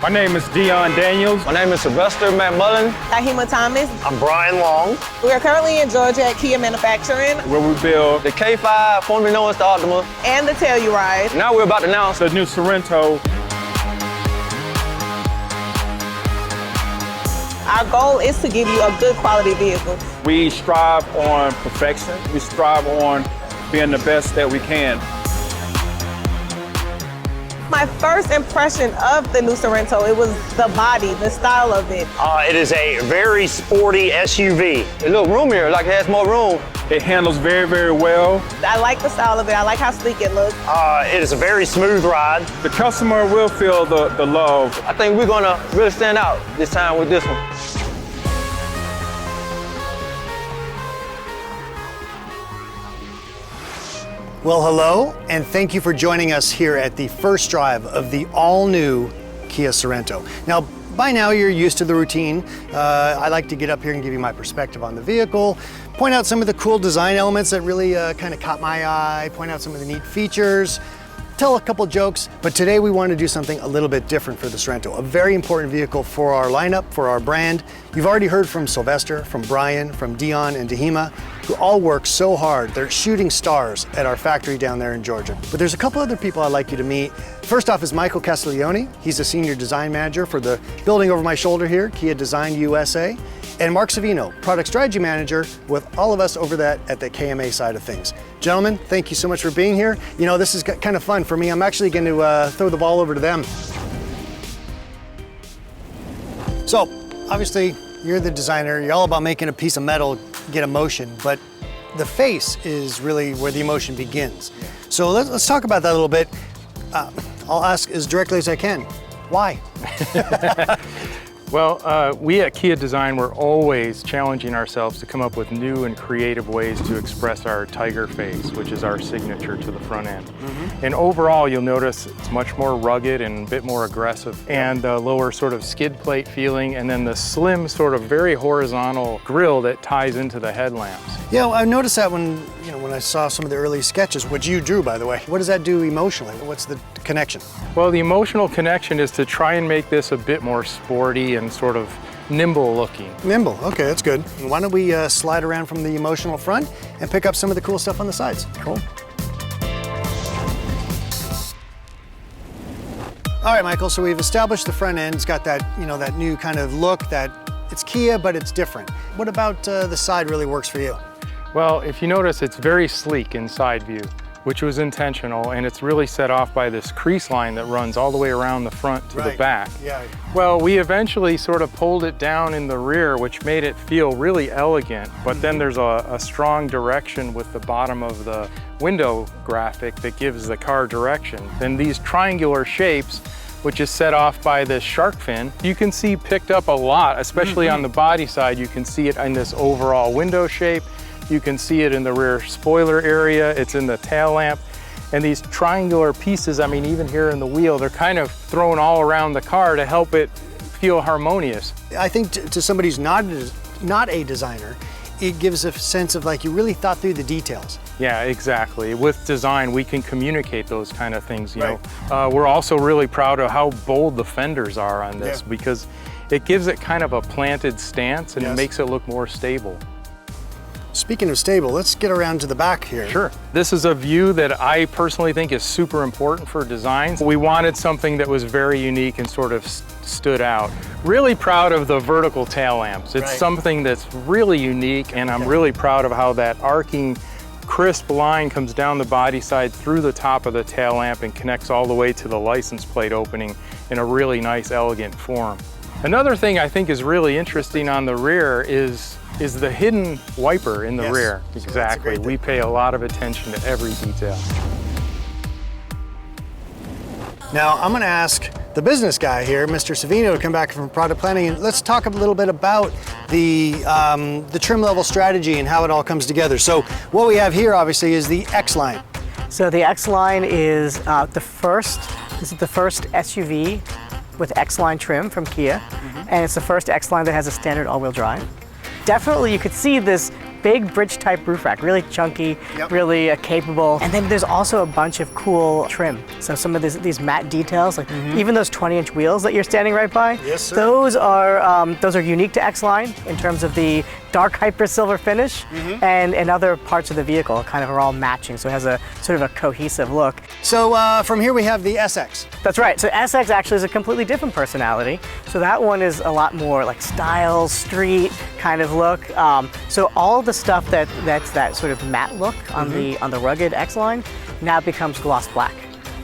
My name is Dion Daniels. My name is Sylvester McMullen. Tahima Thomas. I'm Brian Long. We are currently in Georgia at Kia Manufacturing. Where we build The K5, formerly known as the Optima. And the Telluride. Now we're about to announce the new Sorento. Our goal is to give you a good quality vehicle. We strive on perfection. We strive on being the best that we can. My first impression of the new Sorento, it was the body, the style of it. it is a very sporty SUV. A little roomier, like it has more room. It handles very, very well. I like the style of it. I like how sleek it looks. It is a very smooth ride. The customer will feel the love. I think we're gonna really stand out this time with this one. Well, hello, and thank you for joining us here at the first drive of the all-new Kia Sorento. Now, by now you're used to the routine. I like to get up here and give you my perspective on the vehicle, point out some of the cool design elements that really kind of caught my eye, point out some of the neat features, tell a couple jokes, but today we want to do something a little bit different for the Sorento, a very important vehicle for our lineup, for our brand. You've already heard from Sylvester, from Brian, from Dion and Tahima, who all work so hard. They're shooting stars at our factory down there in Georgia. But there's a couple other people I'd like you to meet. First off is Michael Castiglione. He's a senior design manager for the building over my shoulder here, Kia Design USA. And Mark Savino, product strategy manager with all of us over at the KMA side of things. Gentlemen, thank you so much for being here. You know, this is kind of fun for me. I'm actually going to throw the ball over to them. So, obviously, you're the designer. You're all about making a piece of metal get emotion, but the face is really where the emotion begins. So let's talk about that a little bit. I'll ask as directly as I can. Why? Well, we at Kia Design, we're always challenging ourselves to come up with new and creative ways to express our tiger face, which is our signature to the front end. And overall, you'll notice it's much more rugged and a bit more aggressive, and the lower sort of skid plate feeling, and then the slim sort of very horizontal grille that ties into the headlamps. Yeah, well, I noticed that when I saw some of the early sketches, which you drew, by the way. What does that do emotionally? What's the connection? Well, the emotional connection is to try and make this a bit more sporty and sort of nimble looking. Nimble, okay, that's good. Why don't we slide around from the emotional front and pick up some of the cool stuff on the sides? Cool. All right, Michael, so we've established the front end. It's got that, that new kind of look that it's Kia, but it's different. What about the side really works for you? Well, if you notice, it's very sleek in side view, which was intentional, and it's really set off by this crease line that runs all the way around the front to the back. Yeah. Well, we eventually sort of pulled it down in the rear, which made it feel really elegant, but then there's a strong direction with the bottom of the window graphic that gives the car direction. Then these triangular shapes, which is set off by this shark fin, you can see picked up a lot, especially on the body side. You can see it in this overall window shape. You can see it in the rear spoiler area, it's in the tail lamp. And these triangular pieces, I mean, even here in the wheel, they're kind of thrown all around the car to help it feel harmonious. I think to somebody who's not a designer, it gives a sense of like you really thought through the details. Yeah, exactly. With design, we can communicate those kind of things. You know, we're also really proud of how bold the fenders are on this because it gives it kind of a planted stance and it makes it look more stable. Speaking of stable, let's get around to the back here. Sure. This is a view that I personally think is super important for designs. We wanted something that was very unique and sort of stood out. Really proud of the vertical tail lamps. It's something that's really unique, and I'm really proud of how that arcing, crisp line comes down the body side through the top of the tail lamp and connects all the way to the license plate opening in a really nice, elegant form. Another thing I think is really interesting on the rear is the hidden wiper in the rear. Exactly. We pay a lot of attention to every detail. Now, I'm going to ask the business guy here, Mr. Savino, to come back from product planning, and let's talk a little bit about the trim level strategy and how it all comes together. So what we have here, obviously, is the X-Line. So the X-Line is the first SUV with X-Line trim from Kia, and it's the first X-Line that has a standard all-wheel drive. Definitely, you could see this big bridge type roof rack, really chunky, Yep. really capable. And then there's also a bunch of cool trim. So some of these matte details, like even those 20-inch wheels that you're standing right by, Yes, sir. those are unique to X-Line in terms of the dark hyper silver finish, and other parts of the vehicle kind of are all matching. So it has a sort of a cohesive look. So from here we have the SX. That's right. So SX actually is a completely different personality. So that one is a lot more like style, street kind of look. So all the stuff that's that sort of matte look on the rugged X-Line now becomes gloss black.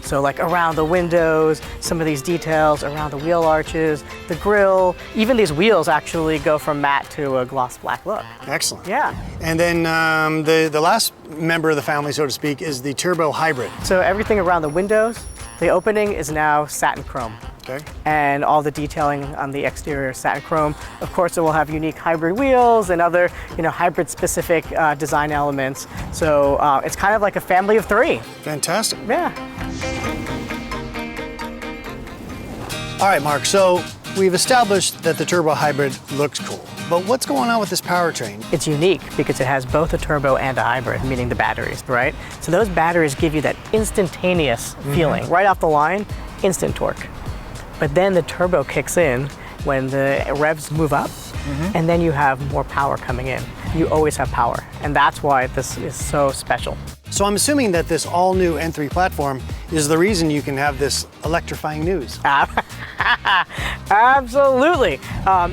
So like around the windows, some of these details around the wheel arches, the grille, even these wheels actually go from matte to a gloss black look. Excellent. Yeah. And then the last member of the family, so to speak, is the turbo hybrid. So everything around the windows, the opening is now satin chrome. Okay. And all the detailing on the exterior is satin chrome. Of course, it will have unique hybrid wheels and other, hybrid-specific design elements. So it's kind of like a family of three. Fantastic. Yeah. All right, Mark, so we've established that the turbo hybrid looks cool, but what's going on with this powertrain? It's unique because it has both a turbo and a hybrid, meaning the batteries, right? So those batteries give you that instantaneous feeling. Right off the line, instant torque. But then the turbo kicks in when the revs move up, and then you have more power coming in. You always have power, and that's why this is so special. So I'm assuming that this all-new N3 platform is the reason you can have this electrifying news. Absolutely.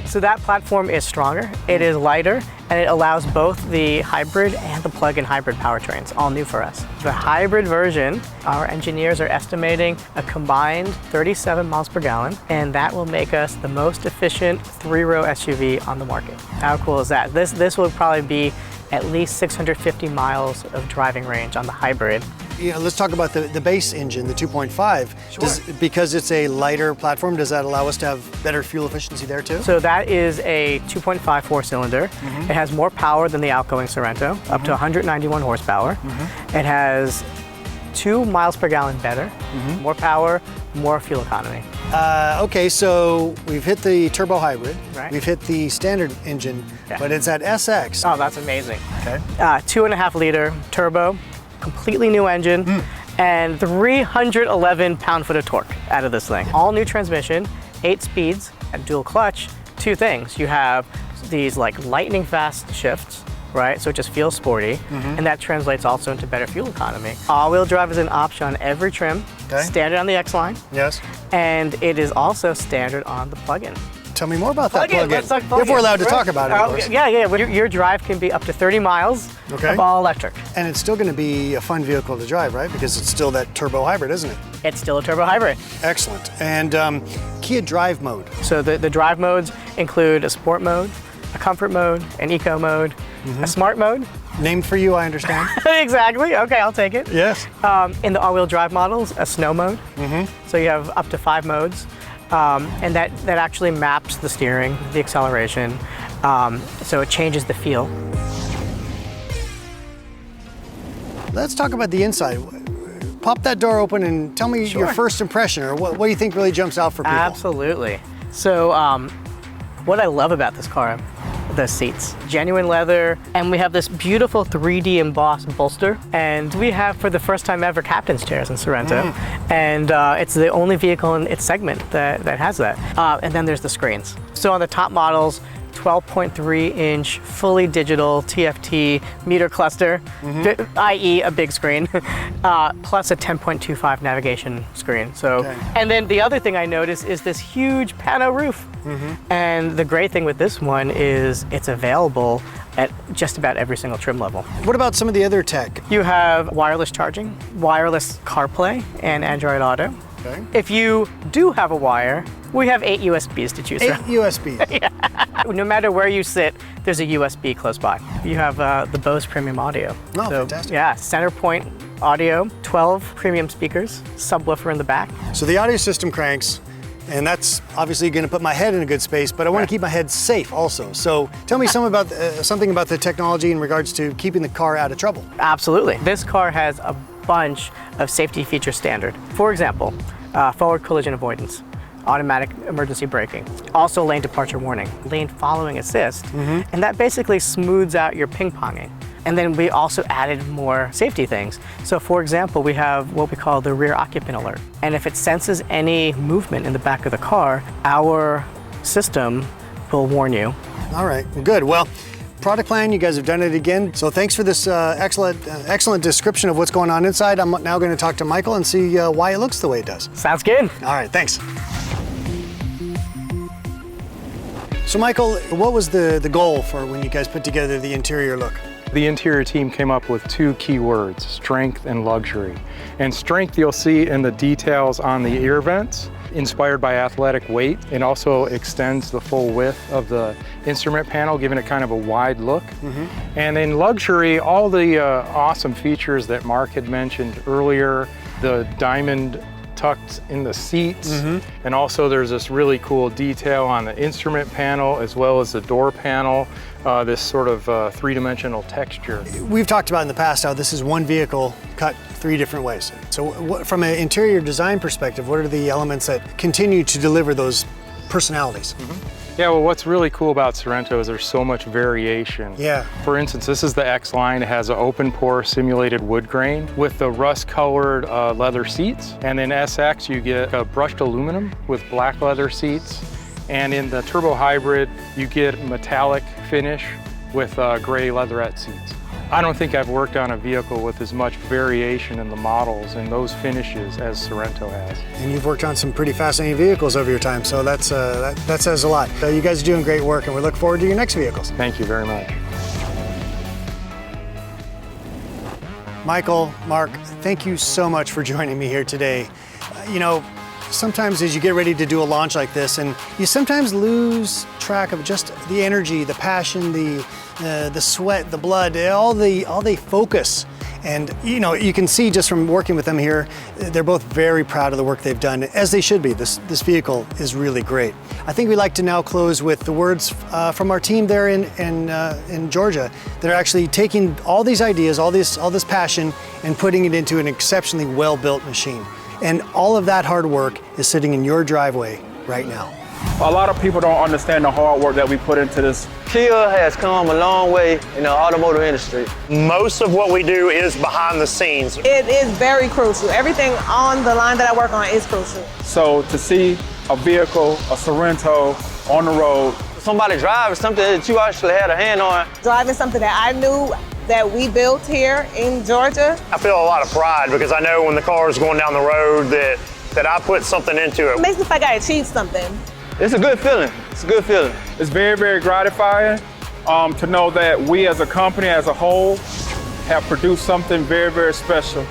So that platform is stronger, it is lighter, and it allows both the hybrid and the plug-in hybrid powertrains, all new for us. The hybrid version, our engineers are estimating a combined 37 miles per gallon, and that will make us the most efficient three-row SUV on the market. How cool is that? This will probably be at least 650 miles of driving range on the hybrid. Let's talk about the base engine, the 2.5. Because it's a lighter platform, does that allow us to have better fuel efficiency there too? So that is a 2.5 four-cylinder. It has more power than the outgoing Sorento, up to 191 horsepower. It has 2 miles per gallon better, more power, more fuel economy. Okay, so we've hit the turbo hybrid, Right. we've hit the standard engine, Yeah. but it's at SX. Oh, that's amazing. Okay. 2.5 liter turbo, completely new engine, and 311 pound-foot of torque out of this thing. All new transmission, 8 speeds, and dual clutch. 2 things. You have these like lightning fast shifts, right? So it just feels sporty, and that translates also into better fuel economy. All-wheel drive is an option on every trim, Okay. standard on the X-Line, Yes. and it is also standard on the plug-in. Tell me more about that Plug-in, plug-in. let's talk plug-in. If we're allowed to Right. talk about it, of course. Yeah. Your drive can be up to 30 miles Okay. of all electric. And it's still going to be a fun vehicle to drive, right? Because it's still that turbo hybrid, isn't it? It's still a turbo hybrid. Excellent. And Kia Drive mode. So the drive modes include a sport mode, a comfort mode, an eco mode, a smart mode. Named for you, I understand. Exactly. Okay, I'll take it. Yes. In the all-wheel drive models, a snow mode. So you have up to 5 modes, and that actually maps the steering, the acceleration, so it changes the feel. Let's talk about the inside. Pop that door open and tell me your first impression, or what do you think really jumps out for people? Absolutely. So what I love about this car, the seats, genuine leather, and we have this beautiful 3D embossed bolster, and we have for the first time ever captain's chairs in Sorento, and it's the only vehicle in its segment that has that. And then there's the screens. So on the top models, 12.3-inch fully digital TFT meter cluster, i.e. a big screen, plus a 10.25 navigation screen. So, and then the other thing I noticed is this huge pano roof. And the great thing with this one is it's available at just about every single trim level. What about some of the other tech? You have wireless charging, wireless CarPlay, and Android Auto. Okay. If you do have a wire, we have 8 USBs to choose 8 from. USB. No matter where you sit, there's a USB close by. You have the Bose Premium Audio. Oh, fantastic. Yeah, center point audio, 12 premium speakers, subwoofer in the back. So the audio system cranks, and that's obviously going to put my head in a good space, but I want to keep my head safe also. So tell me something about the technology in regards to keeping the car out of trouble. Absolutely. This car has a bunch of safety features standard. For example, forward collision avoidance. automatic emergency braking. Also lane departure warning, lane following assist, and that basically smooths out your ping-ponging. And then we also added more safety things. So for example, we have what we call the rear occupant alert. And if it senses any movement in the back of the car, our system will warn you. All right, well, good. Well, product plan, you guys have done it again. So thanks for this excellent description of what's going on inside. I'm now going to talk to Michael and see why it looks the way it does. Sounds good. All right, thanks. So Michael, what was the goal for when you guys put together the interior look? The interior team came up with two key words, strength and luxury. And strength you'll see in the details on the ear vents, inspired by athletic weight. It also extends the full width of the instrument panel, giving it kind of a wide look. And in luxury, all the awesome features that Mark had mentioned earlier, the diamond tucked in the seats, and also there's this really cool detail on the instrument panel as well as the door panel, this sort of three-dimensional texture. We've talked about in the past how this is one vehicle cut three different ways. So from an interior design perspective, what are the elements that continue to deliver those personalities? Yeah, well, what's really cool about Sorento is there's so much variation. Yeah. For instance, this is the X line. It has an open pore simulated wood grain with the rust colored leather seats. And in SX, you get a brushed aluminum with black leather seats. And in the turbo hybrid, you get metallic finish with gray leatherette seats. I don't think I've worked on a vehicle with as much variation in the models and those finishes as Sorento has. And you've worked on some pretty fascinating vehicles over your time, so that says a lot. You guys are doing great work, and we look forward to your next vehicles. Thank you very much. Michael, Mark, thank you so much for joining me here today. You know, sometimes as you get ready to do a launch like this, and you sometimes lose track of just the energy, the passion, the sweat, the blood, all they focus. And you know, you can see just from working with them here, they're both very proud of the work they've done, as they should be. This vehicle is really great. I think we'd like to now close with the words from our team there in Georgia. They're actually taking all these ideas, all this passion, and putting it into an exceptionally well-built machine. And all of that hard work is sitting in your driveway right now. A lot of people don't understand the hard work that we put into this. Kia has come a long way in the automotive industry. Most of what we do is behind the scenes. It is very crucial. Everything on the line that I work on is crucial. So to see a vehicle, a Sorento, on the road. Somebody driving something that you actually had a hand on. Driving something that I knew that we built here in Georgia. I feel a lot of pride because I know when the car is going down the road that I put something into It it. makes me feel like I achieved something. It's a good feeling. It's a good feeling. It's very, very gratifying to know that we as a company as a whole have produced something very, very special